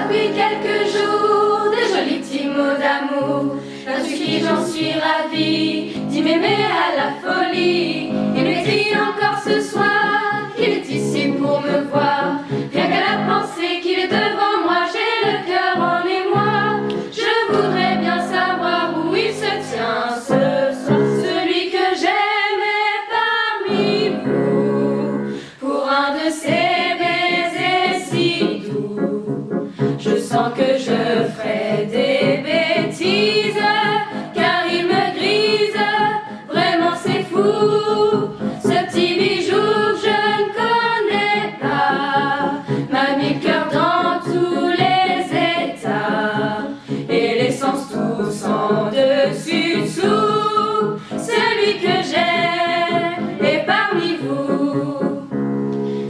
Depuis quelques jours, de jolis petits mots d'amour, d'un qui j'en suis ravie, dit m'aimer à la folie. Il m'écrit encore ce soir qu'il est ici pour me voir. Rien qu'à la pensée qu'il est devant moi, j'ai le cœur en émoi. Je voudrais bien savoir où il se tient ce soir. Celui que j'aimais parmi vous, pour un de ces baisers si doux, je sens que je ferai des bêtises, car il me grise, vraiment c'est fou. Ce petit bijou que je ne connais pas m'a mis le cœur dans tous les états, et les sens tous en dessus-dessous. Celui que j'aime est parmi vous.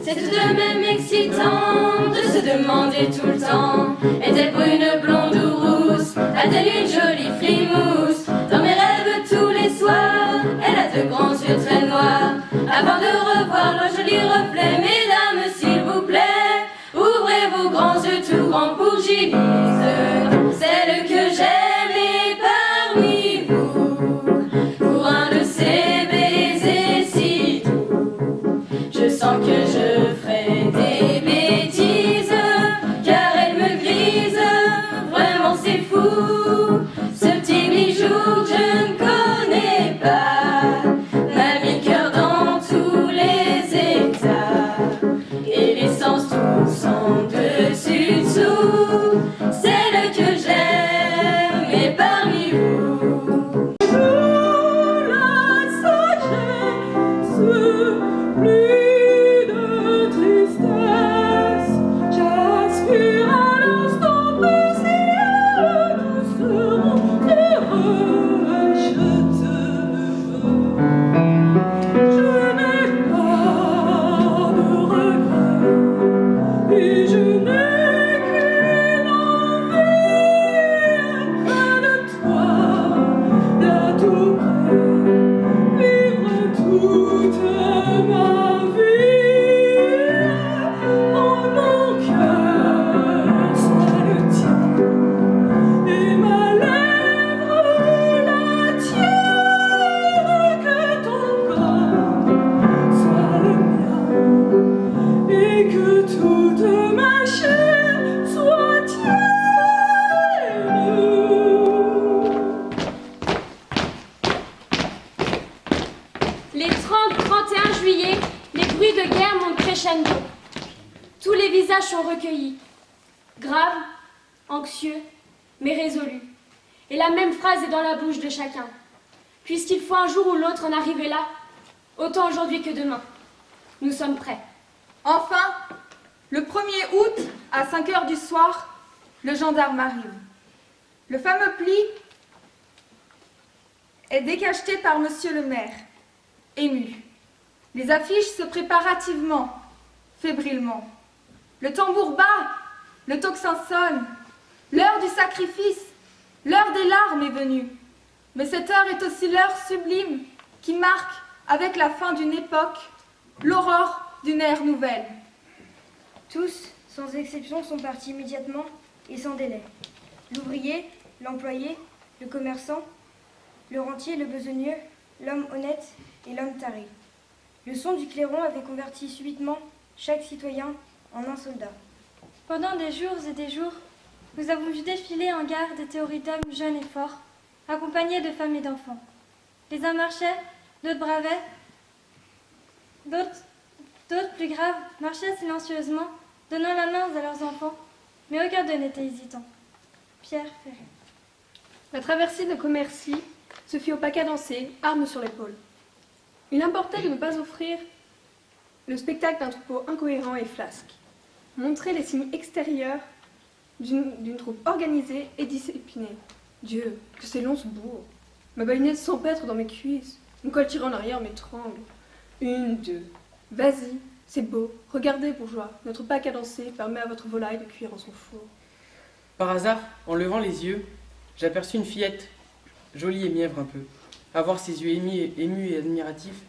C'est tout de même excitant de se demander tout le temps, est-elle brune, blonde ou rousse? A-t-elle une jolie frimousse? Dans mes rêves tous les soirs, elle a de grands yeux très noirs. Avant de revoir leur joli reflet, mesdames s'il vous plaît, ouvrez vos grands yeux tout grands pour que j'y lise. Celle que j'aime est parmi vous, pour un de ces baisers si doux, je sens que je ferai des bêtises, car elle me grise, vraiment c'est fou. Ce petit bijou que je ne connais pas m'a mis le cœur dans tous les états, et les sens tous en dessus-dessous. Celle que j'aime est parmi vous. La sagesse, plus de tristesse, j'aspire à l'instant précis, nous serons heureux, je te veux. Je n'ai pas de regrets, et je n'ai qu'une envie, près de toi, à tout près, vivre toute ma vie. Oh, mon cœur soit le tien, et ma lèvre la tienne, que ton corps soit le mien, et que toute ma chair soit tienne. Les 30-31 juillet, les bruits de guerre montent crescendo. Tous les visages sont recueillis, graves, anxieux, mais résolus. Et la même phrase est dans la bouche de chacun. Puisqu'il faut un jour ou l'autre en arriver là, autant aujourd'hui que demain. Nous sommes prêts. Enfin, le 1er août, à 5 heures du soir, le gendarme arrive. Le fameux pli est décacheté par monsieur le maire, ému. Les affiches se préparent hâtivement, fébrilement. Le tambour bat, le tocsin sonne. L'heure du sacrifice, l'heure des larmes est venue. Mais cette heure est aussi l'heure sublime qui marque, avec la fin d'une époque, l'aurore d'une ère nouvelle. Tous, sans exception, sont partis immédiatement et sans délai. L'ouvrier, l'employé, le commerçant, le rentier, le besogneux, l'homme honnête et l'homme taré. Le son du clairon avait converti subitement chaque citoyen en un soldat. Pendant des jours et des jours, nous avons vu défiler en gare des théories d'hommes jeunes et forts, accompagnés de femmes et d'enfants. Les uns marchaient, d'autres bravaient, d'autres plus graves marchaient silencieusement, donnant la main à leurs enfants, mais aucun d'eux n'était hésitant. Pierre Ferré. La traversée de Commercy se fit au pas cadencé, armes sur l'épaule. Il importait de ne pas offrir le spectacle d'un troupeau incohérent et flasque, montrer les signes extérieurs d'une troupe organisée et disciplinée. Dieu, que c'est long ce bourg. Ma baïonnette s'empêtre dans mes cuisses, mon col tiré en arrière m'étrangle. 1, 2, vas-y, c'est beau, regardez bourgeois, notre pas cadencé permet à votre volaille de cuire en son four. Par hasard, en levant les yeux, j'aperçus une fillette, jolie et mièvre un peu. À voir ses yeux émus et admiratifs,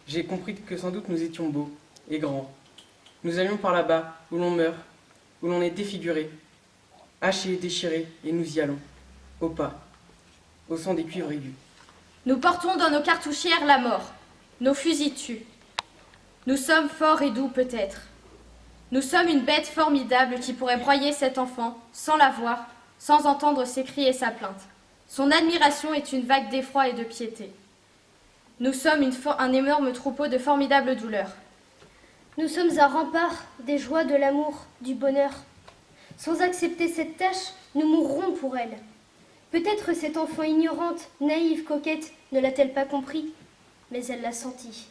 j'ai compris que sans doute nous étions beaux et grands. Nous allions par là-bas, où l'on meurt, où l'on est défiguré, hachés et déchirés, et nous y allons, au pas, au son des cuivres aigus. Nous portons dans nos cartouchières la mort. Nos fusils tuent. Nous sommes forts et doux peut-être. Nous sommes une bête formidable qui pourrait broyer cet enfant, sans la voir, sans entendre ses cris et sa plainte. Son admiration est une vague d'effroi et de piété. Nous sommes un énorme troupeau de formidables douleurs. Nous sommes un rempart des joies, de l'amour, du bonheur. Sans accepter cette tâche, nous mourrons pour elle. Peut-être cette enfant ignorante, naïve, coquette, ne l'a-t-elle pas compris, mais elle l'a senti.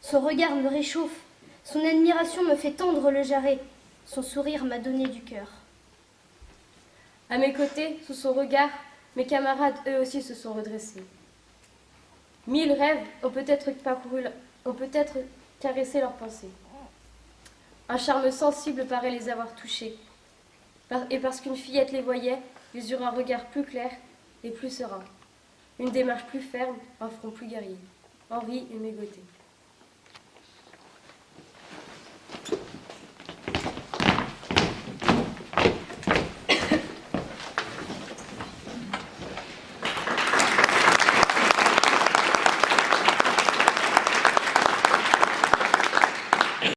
Son regard me réchauffe, son admiration me fait tendre le jarret, son sourire m'a donné du cœur. À mes côtés, sous son regard, mes camarades eux aussi se sont redressés. 1000 rêves ont peut-être caressé leurs pensées. Un charme sensible paraît les avoir touchés. Et parce qu'une fillette les voyait, ils eurent un regard plus clair et plus serein. Une démarche plus ferme, un front plus guerrier. Henri et Mégoté.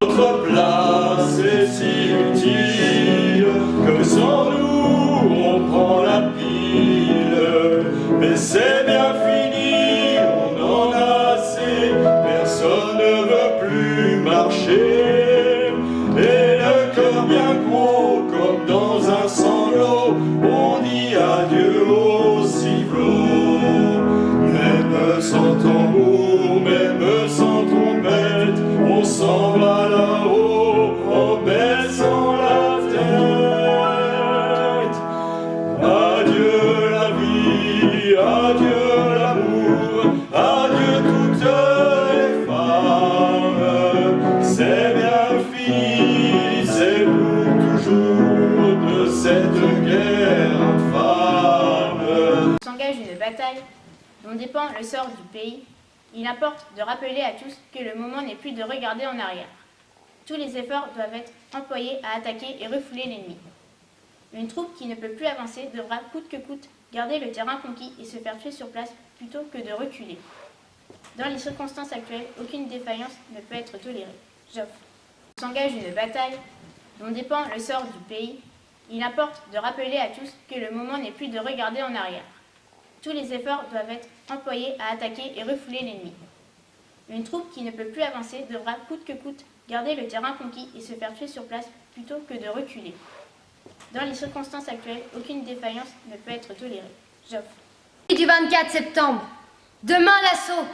Notre place est si utile que sans nous on prend la pile. Mais c'est bien fini, on en a assez, personne ne veut plus marcher. Et le cœur bien gros comme dans un sanglot, on dit adieu au sifflot. Même sans tambour, même sans trompette, on s'en va là-haut en baissant la tête. Adieu la vie, adieu l'amour, adieu toutes les femmes. C'est bien fini, c'est pour toujours de cette guerre infâme. S'engage une bataille dont dépend le sort du pays. Il importe de rappeler à tous que le moment n'est plus de regarder en arrière. Tous les efforts doivent être employés à attaquer et refouler l'ennemi. Une troupe qui ne peut plus avancer devra coûte que coûte garder le terrain conquis et se faire tuer sur place plutôt que de reculer. Dans les circonstances actuelles, aucune défaillance ne peut être tolérée. Joffre. S'engage une bataille dont dépend le sort du pays. Il importe de rappeler à tous que le moment n'est plus de regarder en arrière. Tous les efforts doivent être employés à attaquer et refouler l'ennemi. Une troupe qui ne peut plus avancer devra coûte que coûte garder le terrain conquis et se faire tuer sur place plutôt que de reculer. Dans les circonstances actuelles, aucune défaillance ne peut être tolérée. Joffre. Du 24 septembre, demain l'assaut.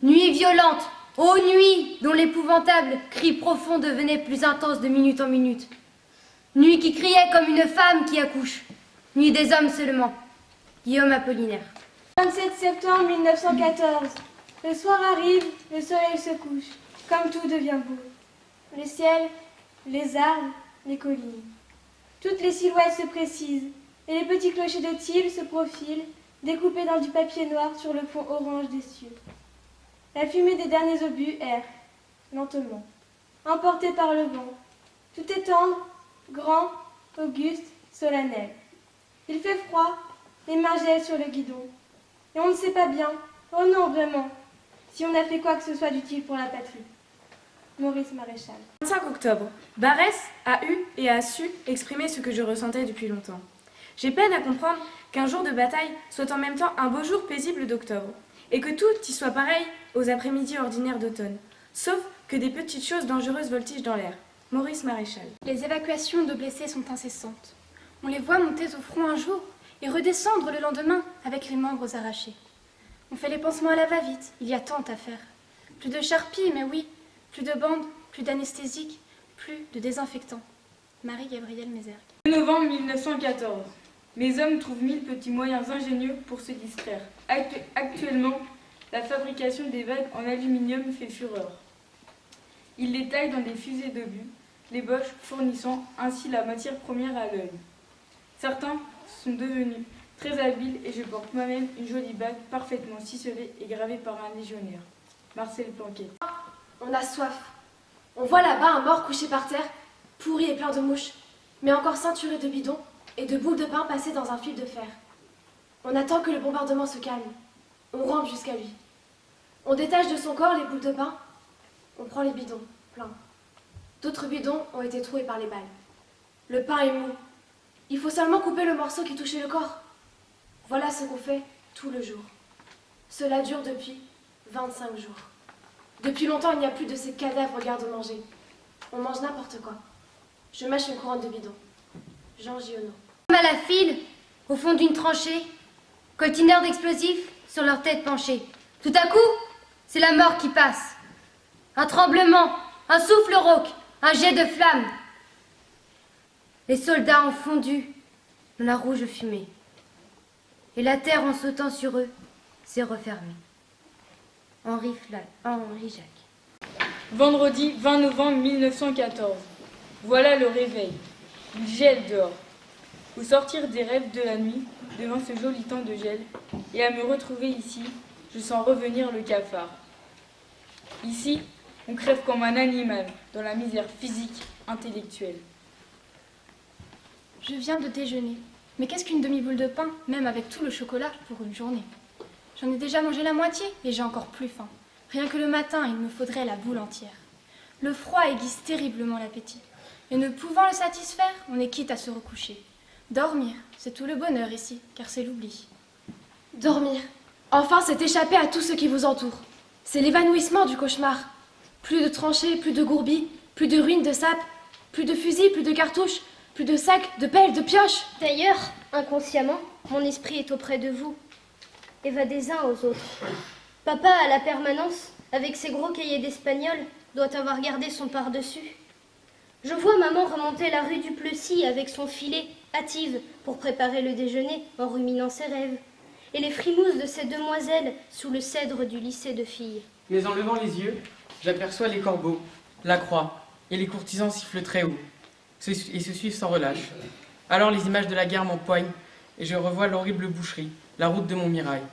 Nuit violente, ô nuit dont l'épouvantable cri profond devenait plus intense de minute en minute. Nuit qui criait comme une femme qui accouche. Nuit des hommes seulement. Guillaume Apollinaire. 27 septembre 1914. Le soir arrive, le soleil se couche. Comme tout devient beau. Le ciel, les arbres, les collines. Toutes les silhouettes se précisent et les petits clochers de tille se profilent, découpés dans du papier noir sur le fond orange des cieux. La fumée des derniers obus erre, lentement, emportée par le vent. Tout est tendre, grand, auguste, solennel. Il fait froid, les mains gèlent sur le guidon. Et on ne sait pas bien, oh non vraiment, si on a fait quoi que ce soit d'utile pour la patrie. Maurice Maréchal. 25 octobre, Barès a eu et a su exprimer ce que je ressentais depuis longtemps. J'ai peine à comprendre qu'un jour de bataille soit en même temps un beau jour paisible d'octobre, et que tout y soit pareil aux après-midi ordinaires d'automne, sauf que des petites choses dangereuses voltigent dans l'air. Maurice Maréchal. Les évacuations de blessés sont incessantes. On les voit monter au front un jour et redescendre le lendemain avec les membres arrachés. On fait les pansements à la va-vite, il y a tant à faire. Plus de charpie, mais oui, plus de bandes, plus d'anesthésiques, plus de désinfectants. Marie-Gabrielle Mézergue. 2 novembre 1914. Mes hommes trouvent 1000 petits moyens ingénieux pour se distraire. Actuellement, la fabrication des vagues en aluminium fait fureur. Ils les taillent dans des fusées d'obus, les boches fournissant ainsi la matière première à l'œil. Certains sont devenus très habiles et je porte moi-même une jolie bague parfaitement ciselée et gravée par un légionnaire. Marcel Planquet. On a soif. On voit là-bas un mort couché par terre, pourri et plein de mouches, mais encore ceinturé de bidons, et de boules de pain passées dans un fil de fer. On attend que le bombardement se calme. On rampe jusqu'à lui. On détache de son corps les boules de pain. On prend les bidons, pleins. D'autres bidons ont été troués par les balles. Le pain est mou. Il faut seulement couper le morceau qui touchait le corps. Voilà ce qu'on fait tout le jour. Cela dure depuis 25 jours. Depuis longtemps, il n'y a plus de ces cadavres garde-manger. On mange n'importe quoi. Je mâche une couronne de bidon. Jean Giono. À la file, au fond d'une tranchée, coltineurs d'explosifs sur leur tête penchée. Tout à coup, c'est la mort qui passe. Un tremblement, un souffle rauque, un jet de flamme. Les soldats ont fondu dans la rouge fumée. Et la terre, en sautant sur eux, s'est refermée. Henri Jacques. Vendredi 20 novembre 1914. Voilà le réveil. Il gèle dehors. Au sortir des rêves de la nuit, devant ce joli temps de gel, et à me retrouver ici, je sens revenir le cafard. Ici, on crève comme un animal, dans la misère physique, intellectuelle. Je viens de déjeuner. Mais qu'est-ce qu'une demi-boule de pain, même avec tout le chocolat, pour une journée? J'en ai déjà mangé la moitié et j'ai encore plus faim. Rien que le matin, il me faudrait la boule entière. Le froid aiguise terriblement l'appétit. Et ne pouvant le satisfaire, on est quitte à se recoucher. Dormir, c'est tout le bonheur ici, car c'est l'oubli. Dormir. Enfin, c'est échapper à tout ce qui vous entoure. C'est l'évanouissement du cauchemar. Plus de tranchées, plus de gourbies, plus de ruines de sapes, plus de fusils, plus de cartouches, plus de sacs, de pelles, de pioches. D'ailleurs, inconsciemment, mon esprit est auprès de vous, et va des uns aux autres. Papa, à la permanence, avec ses gros cahiers d'espagnol, doit avoir gardé son par-dessus. Je vois maman remonter la rue du Plessis avec son filet, hâtive, pour préparer le déjeuner en ruminant ses rêves, et les frimousses de ces demoiselles sous le cèdre du lycée de filles. Mais en levant les yeux, j'aperçois les corbeaux, la croix, et les courtisans sifflent très haut, et se suivent sans relâche. Alors les images de la guerre m'empoignent, et je revois l'horrible boucherie, la route de Montmirail.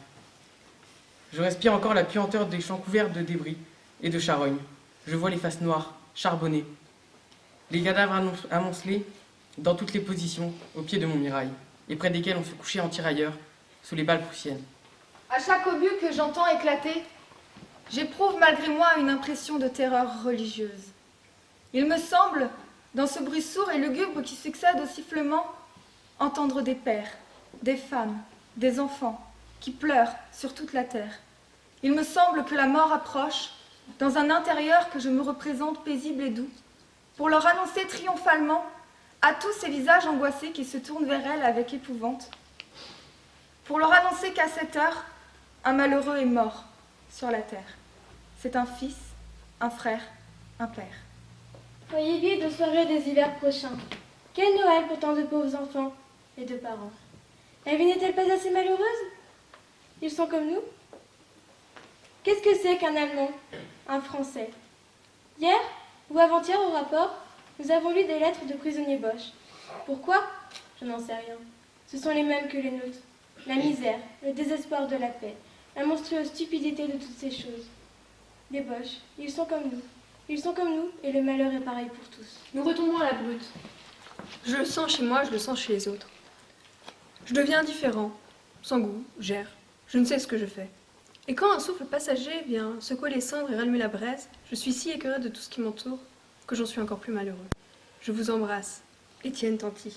Je respire encore la puanteur des champs couverts de débris et de charognes. Je vois les faces noires, charbonnées, les cadavres amoncelés dans toutes les positions, au pied de Montmirail, et près desquels on se couchait en tirailleurs, sous les balles prussiennes. À chaque obus que j'entends éclater, j'éprouve malgré moi une impression de terreur religieuse. Il me semble, dans ce bruit sourd et lugubre qui succède au sifflement, entendre des pères, des femmes, des enfants qui pleurent sur toute la terre. Il me semble que la mort approche, dans un intérieur que je me représente paisible et doux, pour leur annoncer triomphalement à tous ces visages angoissés qui se tournent vers elle avec épouvante, pour leur annoncer qu'à cette heure, un malheureux est mort sur la terre. C'est un fils, un frère, un père. Voyez de soirée des hivers prochains. Quel Noël pour tant de pauvres enfants et de parents. La vie n'est-elle pas assez malheureuse? Ils sont comme nous. Qu'est-ce que c'est qu'un Allemand, un Français? Hier ou avant-hier au rapport, nous avons lu des lettres de prisonniers Boches. Pourquoi? Je n'en sais rien. Ce sont les mêmes que les nôtres. La misère, le désespoir de la paix, la monstrueuse stupidité de toutes ces choses. Les Boches, ils sont comme nous. Ils sont comme nous et le malheur est pareil pour tous. Nous retombons à la brute. Je le sens chez moi, je le sens chez les autres. Je deviens indifférent, sans goût, gère. Je ne sais ce que je fais. Et quand un souffle passager vient secouer les cendres et rallumer la braise, je suis si écœurée de tout ce qui m'entoure que j'en suis encore plus malheureux. Je vous embrasse. Étienne Tanti.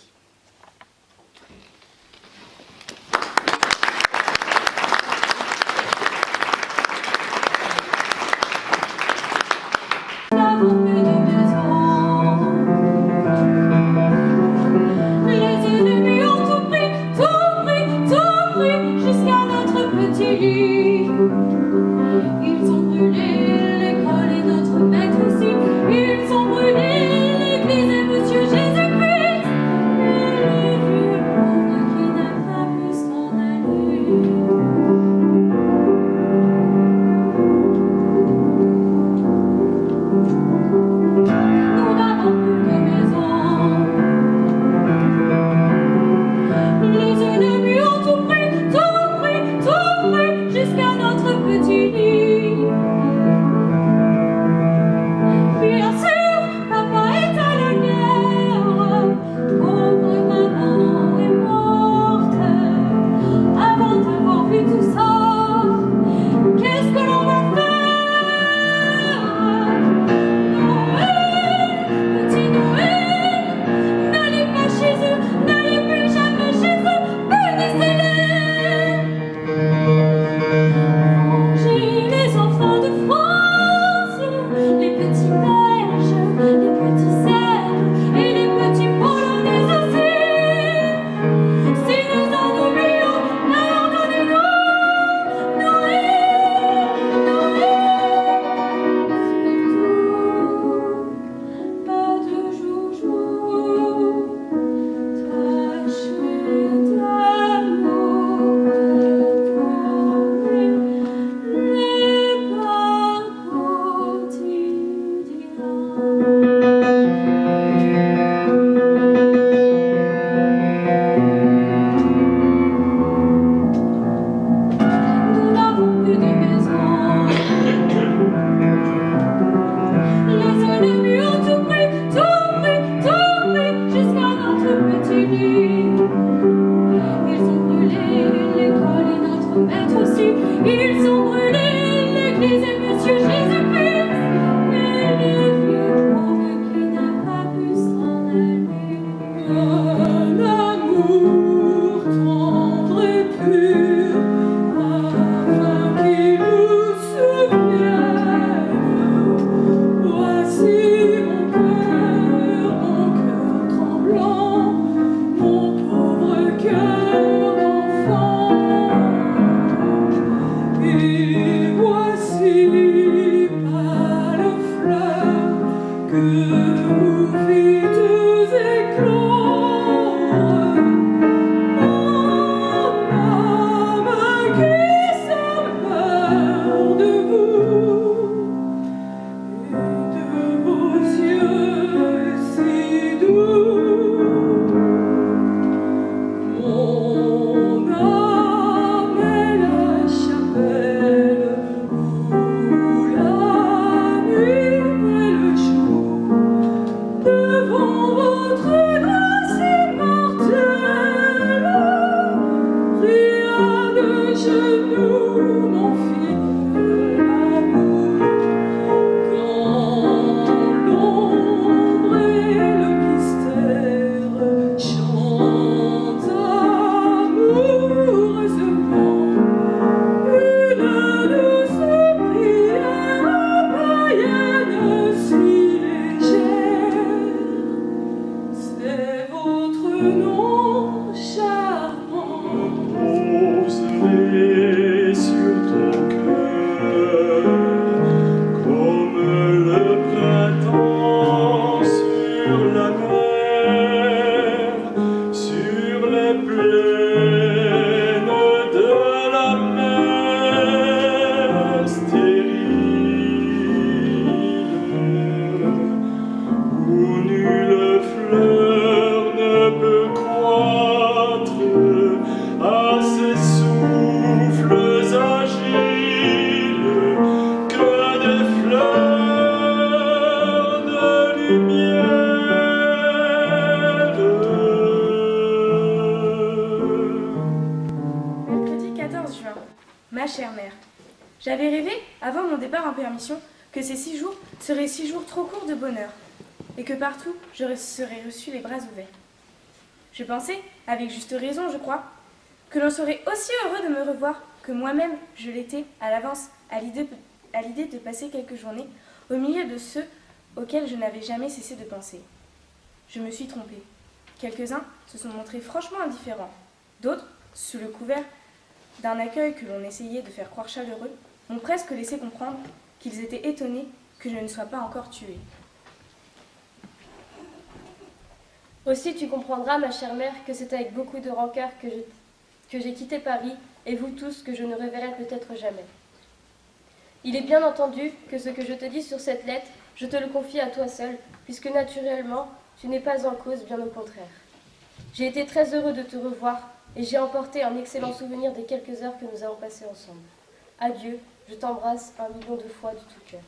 Ils ont brûlé l'église et Monsieur Jésus-Christ. mon charmant. Poserai sur ton cœur comme le printemps sur la mer, sur les plaines de la mer stérile, où nulle fleur ne peut croître à ces souffles agiles que des fleurs de lumière. Mercredi 14 juin. Ma chère mère, j'avais rêvé, avant mon départ en permission, que ces 6 jours seraient 6 jours trop courts de bonheur, et que partout je serais reçu les bras ouverts. Je pensais, avec juste raison je crois, que l'on serait aussi heureux de me revoir que moi-même je l'étais à l'avance à l'idée de passer quelques journées au milieu de ceux auxquels je n'avais jamais cessé de penser. Je me suis trompée. Quelques-uns se sont montrés franchement indifférents. D'autres, sous le couvert d'un accueil que l'on essayait de faire croire chaleureux, m'ont presque laissé comprendre qu'ils étaient étonnés que je ne sois pas encore tuée. Aussi tu comprendras, ma chère mère, que c'est avec beaucoup de rancœur que j'ai quitté Paris, et vous tous que je ne reverrai peut-être jamais. Il est bien entendu que ce que je te dis sur cette lettre, je te le confie à toi seul, puisque naturellement, tu n'es pas en cause, bien au contraire. J'ai été très heureux de te revoir, et j'ai emporté un excellent souvenir des quelques heures que nous avons passées ensemble. Adieu, je t'embrasse 1 million de fois de tout cœur.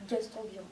Gaston Biron.